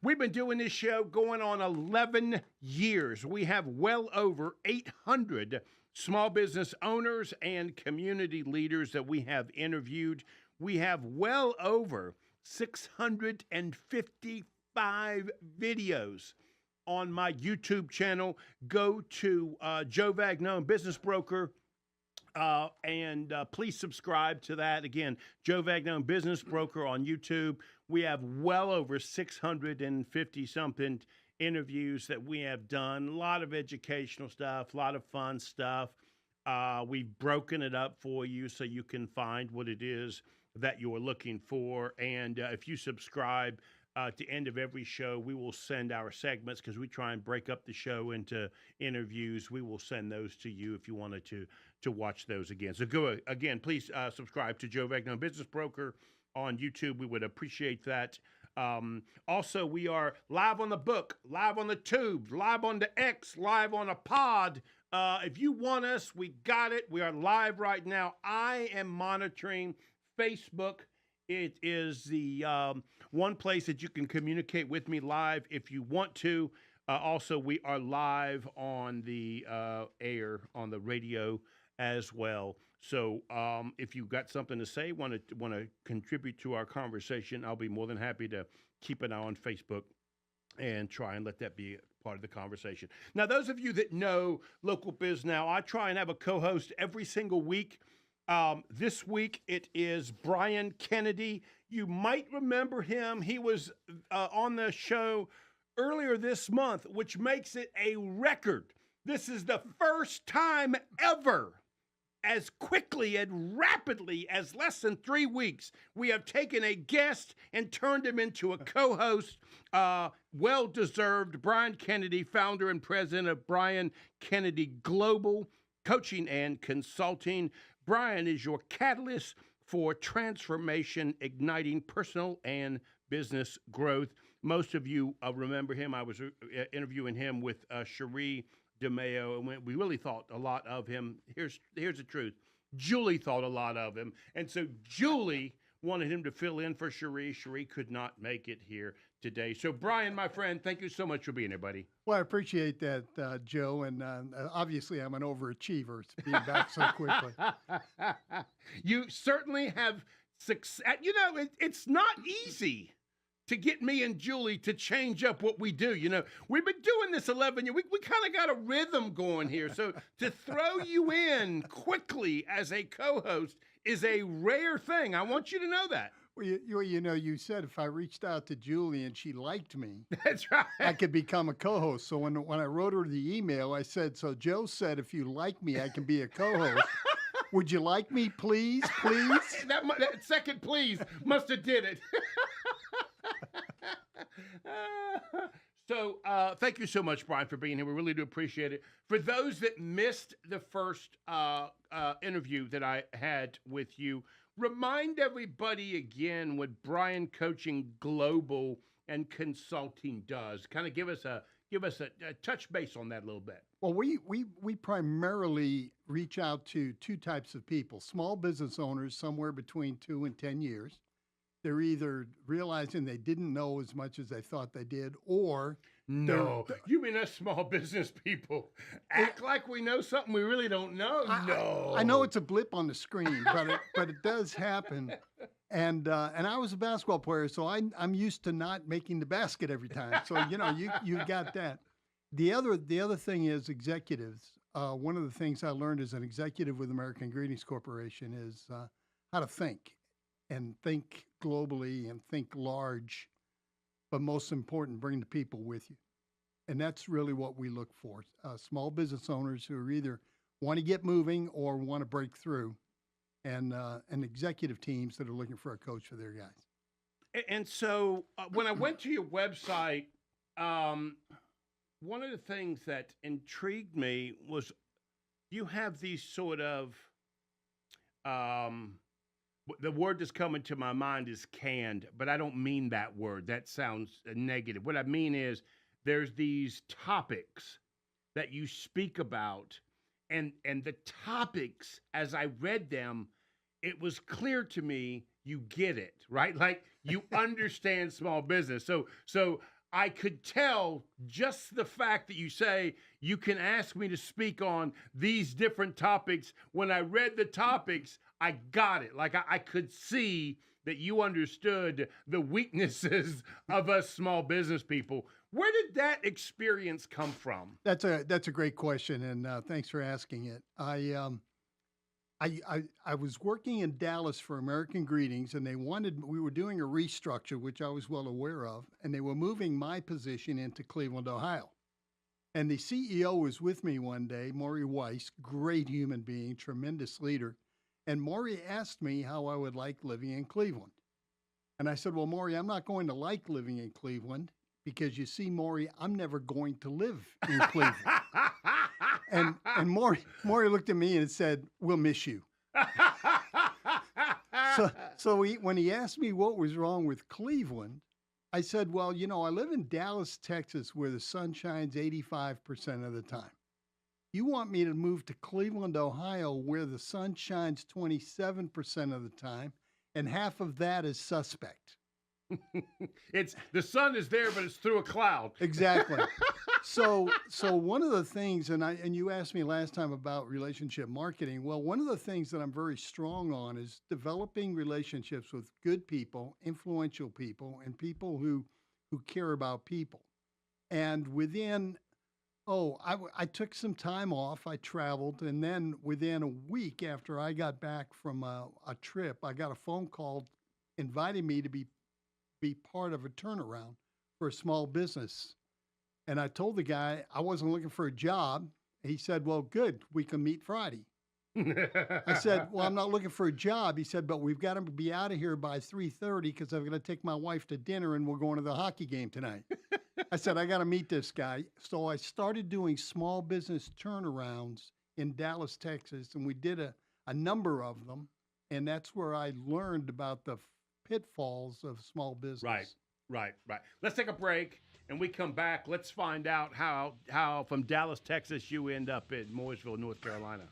We've been doing this show going on 11 years. We have well over 800 small business owners and community leaders that we have interviewed. We have well over 655 videos on my YouTube channel. Go to Joe Vagnone, Business Broker, and please subscribe to that. Again, Joe Vagnone, Business Broker on YouTube. We have well over 650-something interviews that we have done. A lot of educational stuff, a lot of fun stuff. We've broken it up for you so you can find what it is that you're looking for. And if you subscribe, at the end of every show, we will send our segments because we try and break up the show into interviews. We will send those to you if you wanted to watch those again. So go again, please subscribe to Joe Vagnone, Business Broker on YouTube. We would appreciate that. Also, we are live on the book, live on the tube, live on the X, live on a pod. If you want us, we got it. We are live right now. I am monitoring Facebook. It is the one place that you can communicate with me live if you want to. Also, we are live on the air, on the radio as well. So if you've got something to say, want to contribute to our conversation, I'll be more than happy to keep an eye on Facebook and try and let that be part of the conversation. Now, those of you that know Local Biz Now, I try and have a co-host every single week. This week, it is Brian Kennedy. You might remember him. He was on the show earlier this month, which makes it a record. This is the first time ever, as quickly and rapidly as less than 3 weeks, we have taken a guest and turned him into a co-host. Well-deserved. Brian Kennedy, founder and president of Brian Kennedy Global Coaching and Consulting. Brian is your catalyst for transformation, igniting personal and business growth. Most of you remember him. I was interviewing him with Cherie DeMeo, and we really thought a lot of him. Here's the truth. Julie thought a lot of him. And so Julie wanted him to fill in for Cherie. Cherie could not make it here today. So Brian, my friend, thank you so much for being here, buddy. Well, I appreciate that, Joe. And obviously I'm an overachiever being back so quickly. You certainly have success. You know, it's not easy to get me and Julie to change up what we do. You know, we've been doing this 11 years. We kind of got a rhythm going here. So to throw you in quickly as a co-host is a rare thing. I want you to know that. Well, you said if I reached out to Julie and she liked me, that's right, I could become a co-host. So when I wrote her the email, I said, so Joe said, if you like me, I can be a co-host. Would you like me, please, please? that second please must have did it. So thank you so much, Brian, for being here. We really do appreciate it. For those that missed the first interview that I had with you, remind everybody again what Brian Coaching Global and Consulting does. Kind of give us a touch base on that a little bit. Well, we primarily reach out to two types of people: small business owners, somewhere between 2 and 10 years. They're either realizing they didn't know as much as they thought they did, or no. You mean us small business people act like we know something we really don't know? No. I know it's a blip on the screen, but it does happen. And I was a basketball player, so I'm used to not making the basket every time. So you got that. The other thing is executives. One of the things I learned as an executive with American Ingredients Corporation is how to think. And think globally and think large, but most important, bring the people with you. And that's really what we look for. Small business owners who are either want to get moving or want to break through, and executive teams that are looking for a coach for their guys. And so when I went to your website, one of the things that intrigued me was you have these sort of the word that's coming to my mind is canned, but I don't mean that word. That sounds negative. What I mean is there's these topics that you speak about, and the topics, as I read them, it was clear to me you get it, right? Like you understand small business. So I could tell just the fact that you say you can ask me to speak on these different topics. When I read the topics, I got it. Like I could see that you understood the weaknesses of us small business people. Where did that experience come from? That's a great question, and thanks for asking it. I was working in Dallas for American Greetings, and we were doing a restructure, which I was well aware of, and they were moving my position into Cleveland, Ohio. And the CEO was with me one day, Maury Weiss, great human being, tremendous leader. And Maury asked me how I would like living in Cleveland. And I said, well, Maury, I'm not going to like living in Cleveland because you see, Maury, I'm never going to live in Cleveland. And Maury looked at me and said, we'll miss you. When he asked me what was wrong with Cleveland, I said, well, I live in Dallas, Texas, where the sun shines 85% of the time. You want me to move to Cleveland, Ohio, where the sun shines 27% of the time, and half of that is suspect. It's the sun is there, but it's through a cloud. Exactly. So one of the things, and you asked me last time about relationship marketing. Well, one of the things that I'm very strong on is developing relationships with good people, influential people, and people who care about people. And I took some time off. I traveled, and then within a week after I got back from a trip, I got a phone call inviting me to be part of a turnaround for a small business. And I told the guy I wasn't looking for a job. He said, well, good, we can meet Friday. I said, well, I'm not looking for a job. He said, but we've got to be out of here by 3:30 because I'm going to take my wife to dinner and we're going to the hockey game tonight. I said, I got to meet this guy. So I started doing small business turnarounds in Dallas, Texas, and we did a number of them. And that's where I learned about the pitfalls of small business. Right. Let's take a break, and we come back. Let's find out how from Dallas, Texas, you end up in Mooresville, North Carolina.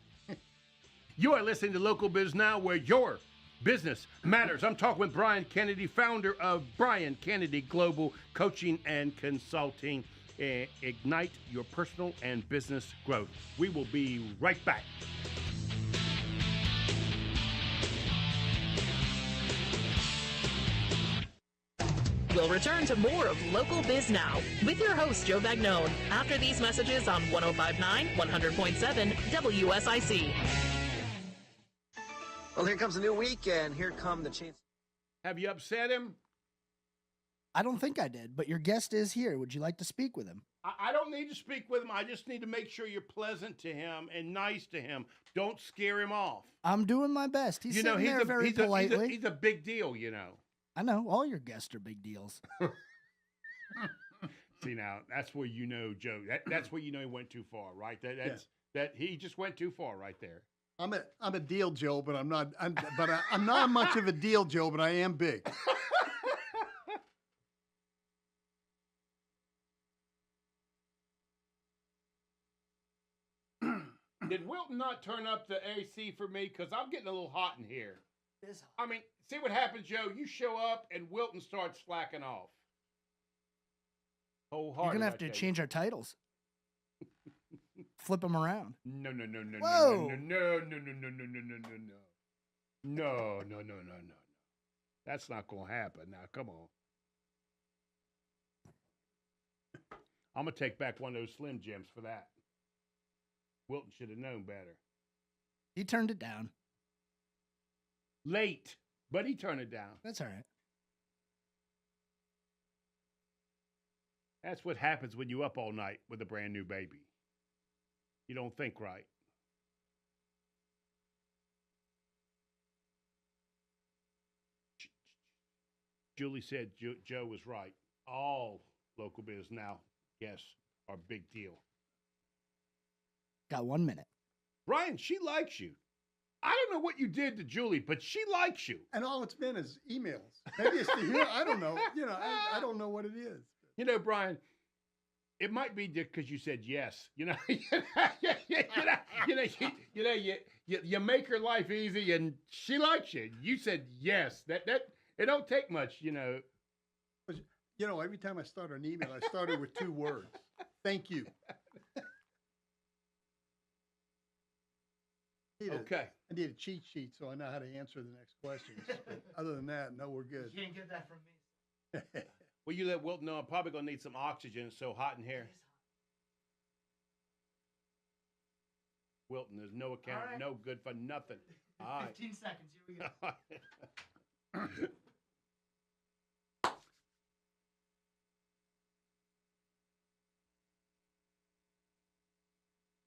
You are listening to Local Biz Now, where your business matters. I'm talking with Brian Kennedy, founder of Brian Kennedy Global Coaching and Consulting. Ignite your personal and business growth. We will be right back. We'll return to more of Local Biz Now with your host, Joe Vagnone, after these messages on 105.9, 100.7 WSIC. Well, here comes a new week, and here come the chance. Have you upset him? I don't think I did, but your guest is here. Would you like to speak with him? I don't need to speak with him. I just need to make sure you're pleasant to him and nice to him. Don't scare him off. I'm doing my best. He's sitting there very politely. He's a big deal, I know. All your guests are big deals. See, now, that's where you know, Joe. That's where you know he went too far, right? That he just went too far right there. I'm a deal, Joe, but I'm not much of a deal, Joe, but I am big. Did Wilton not turn up the AC for me? Because I'm getting a little hot in here. I mean, see what happens, Joe. You show up and Wilton starts slacking off. You're going to have to change our titles. Flip them around. No. Whoa. No. That's not going to happen. Now, come on. I'm going to take back one of those Slim Jims for that. Wilton should have known better. He turned it down. Late, but he turned it down. That's all right. That's what happens when you up all night with a brand new baby. You don't think right. Julie said Joe was right. All Local Biz Now guests are big deal. Got 1 minute. Brian, she likes you. I don't know what you did to Julie, but she likes you. And all it's been is emails. Maybe it's I don't know. I don't know what it is. Brian, it might be because you said yes. You make her life easy, and she likes you. You said yes. That it don't take much. You know, every time I start an email, I started with 2 words. Thank you. Okay. I need a cheat sheet so I know how to answer the next questions. But other than that, no, we're good. You can't get that from me. Well, you let Wilton know I'm probably going to need some oxygen. It's so hot in here. Wilton, there's no account, All right. no good for nothing. All right. 15 seconds. Here we go.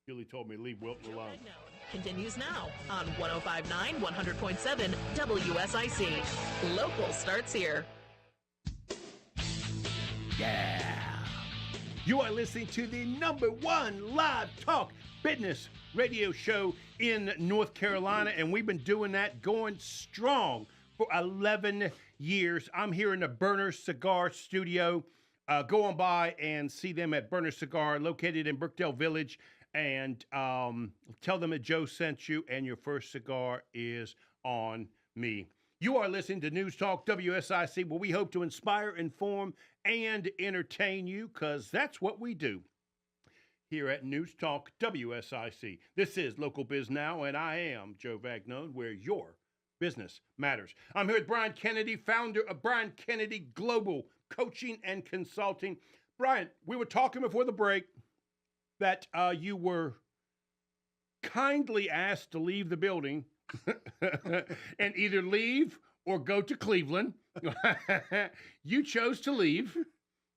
Julie told me leave Wilton alone. Continues now on 105.9, 100.7 WSIC. Local starts here. Yeah. You are listening to the #1 live talk business radio show in North Carolina, and we've been doing that going strong for 11 years. I'm here in the Burner Cigar Studio. Go on by and see them at Burner Cigar, located in Brookdale Village, and tell them that Joe sent you, and your first cigar is on me. You are listening to News Talk WSIC, where we hope to inspire, inform, and entertain you, because that's what we do here at News Talk WSIC. This is Local Biz Now, and I am Joe Vagnone, where your business matters. I'm here with Brian Kennedy, founder of Brian Kennedy Global Coaching and Consulting. Brian, we were talking before the break that you were kindly asked to leave the building and either leave or go to Cleveland. You chose to leave,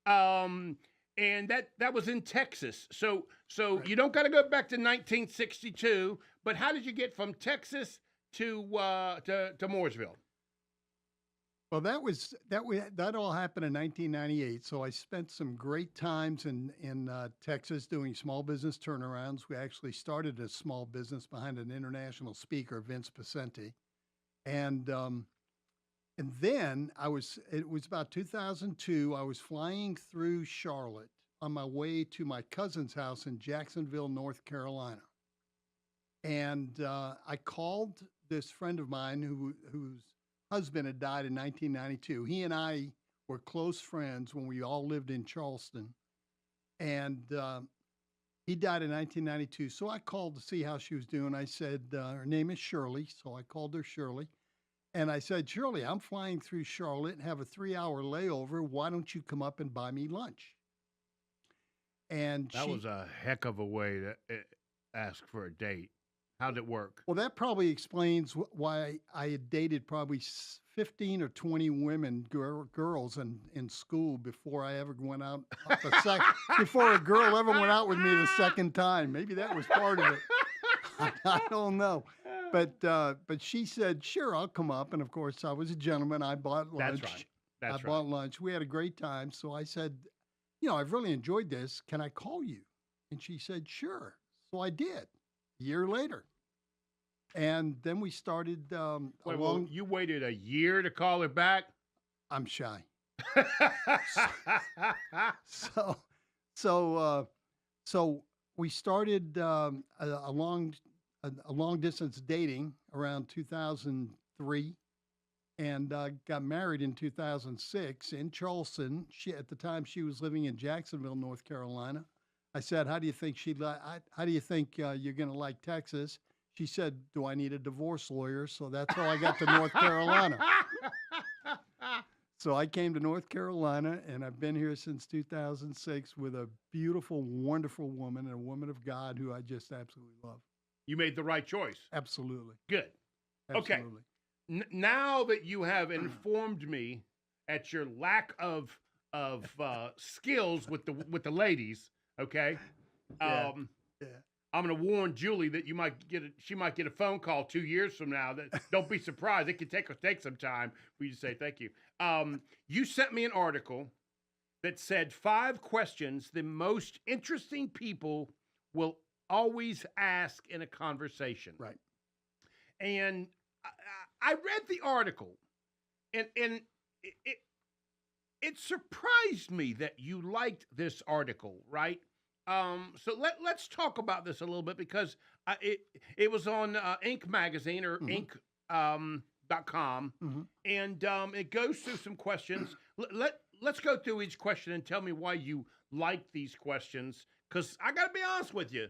and that was in Texas. So right. You don't got to go back to 1962. But how did you get from Texas to Mooresville? Well, that all happened in 1998. So I spent some great times in Texas doing small business turnarounds. We actually started a small business behind an international speaker, Vince Pacenti, and then it was about 2002. I was flying through Charlotte on my way to my cousin's house in Jacksonville, North Carolina, and I called this friend of mine whose husband had died in 1992. He and I were close friends when we all lived in Charleston, and he died in 1992. So I called to see how she was doing. I said, her name is Shirley, so I called her Shirley. And I said, Shirley, I'm flying through Charlotte and have a 3-hour layover. Why don't you come up and buy me lunch? And that was a heck of a way to ask for a date. How'd it work? Well, that probably explains why I had dated probably 15 or 20 women, girls in school before I ever went out before a girl ever went out with me the second time. Maybe that was part of it. I don't know. But she said, sure, I'll come up. And of course, I was a gentleman. I bought lunch. That's right. I bought lunch. We had a great time. So I said, I've really enjoyed this. Can I call you? And she said, sure. So I did. A year later. And then we started. Well, you waited a year to call her back? I'm shy. So we started a long distance dating around 2003, and got married in 2006 in Charleston. At the time she was living in Jacksonville, North Carolina. I said, "How do you think How do you think you're going to like Texas?" She said, "Do I need a divorce lawyer?" So that's how I got to North Carolina. So I came to North Carolina, and I've been here since 2006 with a beautiful, wonderful woman, and a woman of God who I just absolutely love. You made the right choice. Absolutely. Good. Absolutely. Okay. Now that you have informed me at your lack of skills with the ladies, okay? Yeah. I'm going to warn Julie that she might get a phone call 2 years from now. That don't be surprised. It could take some time for you to say thank you. You sent me an article that said 5 questions the most interesting people will always ask in a conversation. Right. And I read the article, and it surprised me that you liked this article, right? So let's talk about this a little bit, because it was on Inc. magazine, or Inc.com, and it goes through some questions. let's go through each question and tell me why you like these questions. Because I got to be honest with you.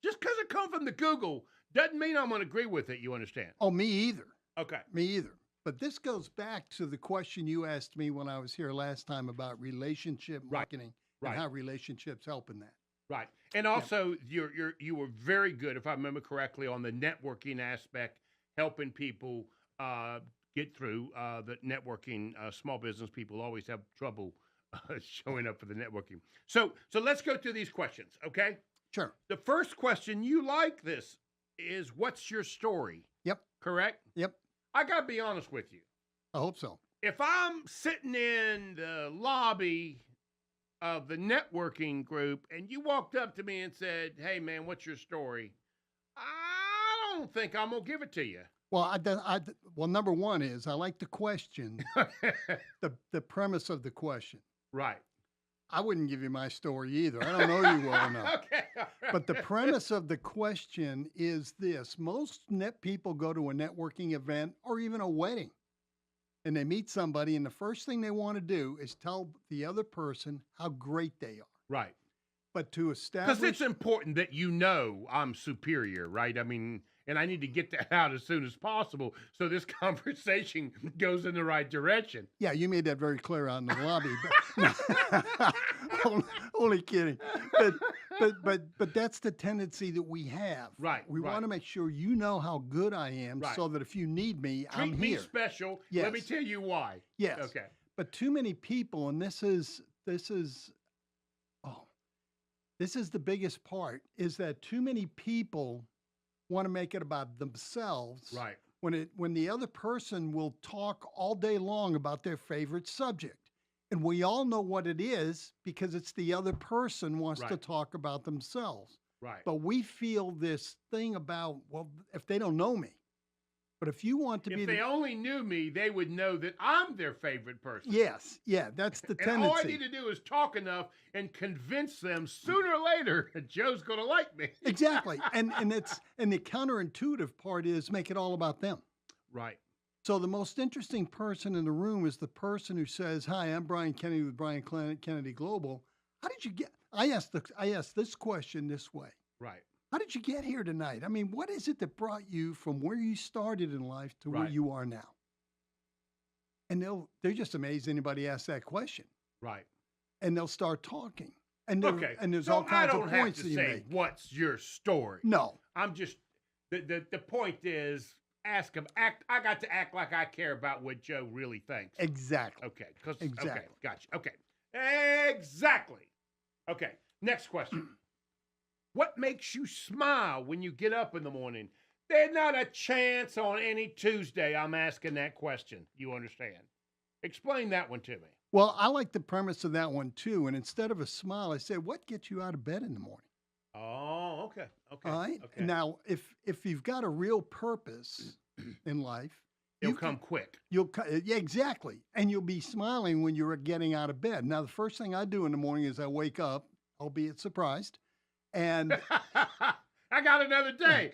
Just because it come from the Google doesn't mean I'm going to agree with it. You understand? Oh, me either. Okay. Me either. But this goes back to the question you asked me when I was here last time about relationship marketing and how relationships help in that. Right. And also, you were very good, if I remember correctly, on the networking aspect, helping people get through the networking. Small business people always have trouble showing up for the networking. So let's go through these questions, okay? Sure. The first question, you like this, is what's your story? Yep. Correct? Yep. I got to be honest with you. I hope so. If I'm sitting in the lobby of the networking group and you walked up to me and said, hey, man, what's your story? I don't think I'm going to give it to you. Well, well, number one is I like the question, the premise of the question. Right. I wouldn't give you my story either. I don't know you well enough. Okay. All right. But the premise of the question is this. Most net people go to a networking event or even a wedding, and they meet somebody, and the first thing they want to do is tell the other person how great they are. Right. But to establish... Because it's important that you know I'm superior, right? I mean, and I need to get that out as soon as possible so this conversation goes in the right direction. Yeah, you made that very clear out in the lobby. But, only kidding. But that's the tendency that we have. Right. We want to make sure you know how good I am, so that if you need me, I'm Treat me here. special. Yes. Let me tell you why. Yes. Okay. But too many people, and this is the biggest part, is that too many people want to make it about themselves. Right. When the other person will talk all day long about their favorite subject. And we all know what it is because it's the other person wants to talk about themselves. Right. But we feel this thing about, well, if they don't know me. But if you want to be... If they only knew me, they would know that I'm their favorite person. Yes. Yeah, that's the tendency. And all I need to do is talk enough and convince them sooner or later that Joe's going to like me. Exactly. And the counterintuitive part is make it all about them. Right. So the most interesting person in the room is the person who says, hi, I'm Brian Kennedy with Brian Kennedy Global. How did you get... I asked this question this way. Right. How did you get here tonight? I mean, what is it that brought you from where you started in life to where you are now? And they're just amazed anybody asks that question. Right. And they'll start talking. And and there's so all kinds I of don't points have that to you say, make. what's your story? No. I'm just, the point is, ask him, I got to act like I care about what Joe really thinks. Exactly. Okay. Exactly. Okay, gotcha. Okay. Exactly. Okay. Next question. What makes you smile when you get up in the morning? There's not a chance on any Tuesday I'm asking that question. You understand? Explain that one to me. Well, I like the premise of that one too. And instead of a smile, I said, what gets you out of bed in the morning? Oh, okay. Okay. All right. Okay. Now, if you've got a real purpose in life, It'll come quick. Yeah, exactly. And you'll be smiling when you're getting out of bed. Now, the first thing I do in the morning is I wake up, albeit surprised, and I got another day.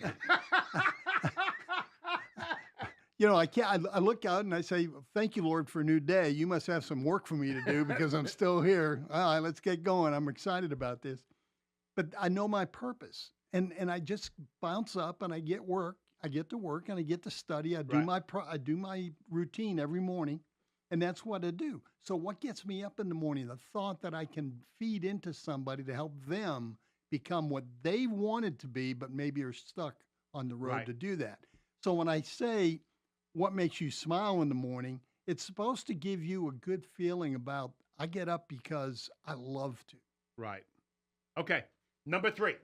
I look out and I say, thank you, Lord, for a new day. You must have some work for me to do because I'm still here. All right, let's get going. I'm excited about this. But I know my purpose. And I just bounce up and I get work. I get to work and I get to study. I do my routine every morning. And that's what I do. So what gets me up in the morning? The thought that I can feed into somebody to help them become what they wanted to be, but maybe are stuck on the road to do that. So when I say, what makes you smile in the morning, it's supposed to give you a good feeling about, I get up because I love to. Right. Okay. Number 3.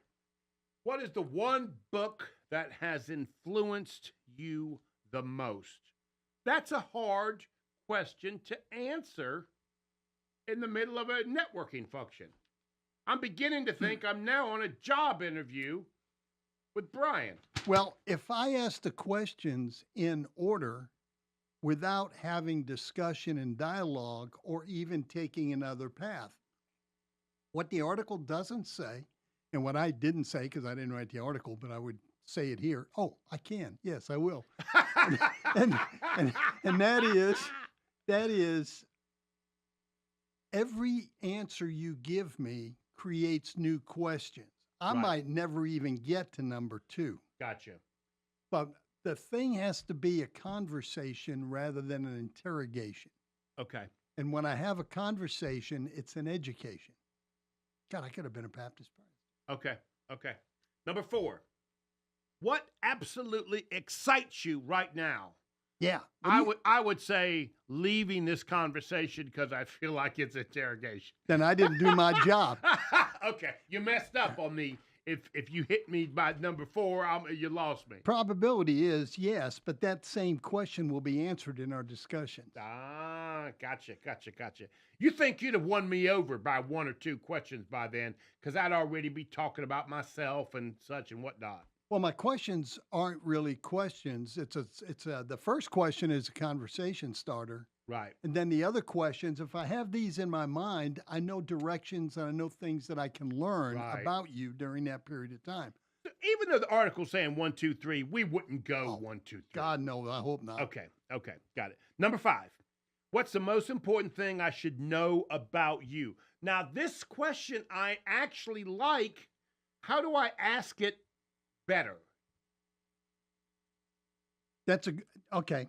What is the one book that has influenced you the most? That's a hard question to answer in the middle of a networking function. I'm beginning to think I'm now on a job interview with Brian. Well, if I ask the questions in order without having discussion and dialogue or even taking another path, what the article doesn't say, and what I didn't say because I didn't write the article, but I would say it here. Oh, I can. Yes, I will. and that is every answer you give me creates new questions. I Right. might never even get to number 2, Gotcha. but the thing has to be a conversation rather than an interrogation. Okay. And when I have a conversation, it's an education. God, I could have been a Baptist priest. Okay. Okay. Number 4. What absolutely excites you right now? Yeah. what do you- I would say leaving this conversation because I feel like it's interrogation. Then I didn't do my job. Okay, you messed up on me. If you hit me by number 4, you lost me. Probability is yes, but that same question will be answered in our discussion. Gotcha. You think you'd have won me over by 1 or 2 questions by then, because I'd already be talking about myself and such and whatnot. Well, my questions aren't really questions. The first question is a conversation starter. Right. And then the other questions, if I have these in my mind, I know directions and I know things that I can learn Right. about you during that period of time. Even though the article's saying 1, 2, 3, we wouldn't go Oh, 1, 2, 3. God, no, I hope not. Okay, got it. Number 5. What's the most important thing I should know about you? Now, this question I actually like. How do I ask it better? Okay.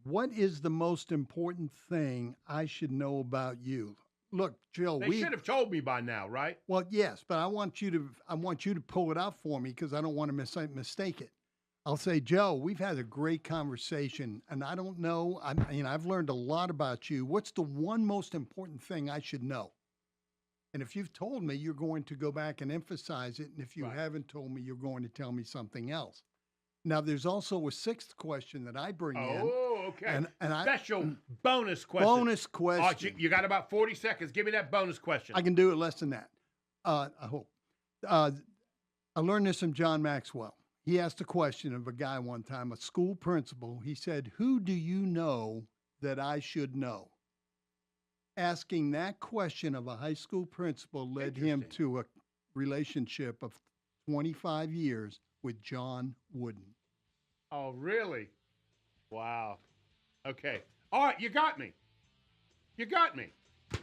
What is the most important thing I should know about you? Look, Jill, They should have told me by now, right? well, yes, but I want you to pull it out for me because I don't want to mistake it. I'll say, Joe, we've had a great conversation, and I don't know. I've learned a lot about you. What's the one most important thing I should know? And if you've told me, you're going to go back and emphasize it. And if you Right. haven't told me, you're going to tell me something else. Now, there's also a 6th question that I bring in. Oh, okay. And I Special bonus question. bonus All right, question. you got about 40 seconds. Give me that bonus question. I can do it less than that. I hope. I learned this from John Maxwell. He asked a question of a guy one time, a school principal. He said, "Who do you know that I should know?" Asking that question of a high school principal led him Interesting. to a relationship of 25 years with John Wooden. Oh, really? Wow. Okay. All right, you got me.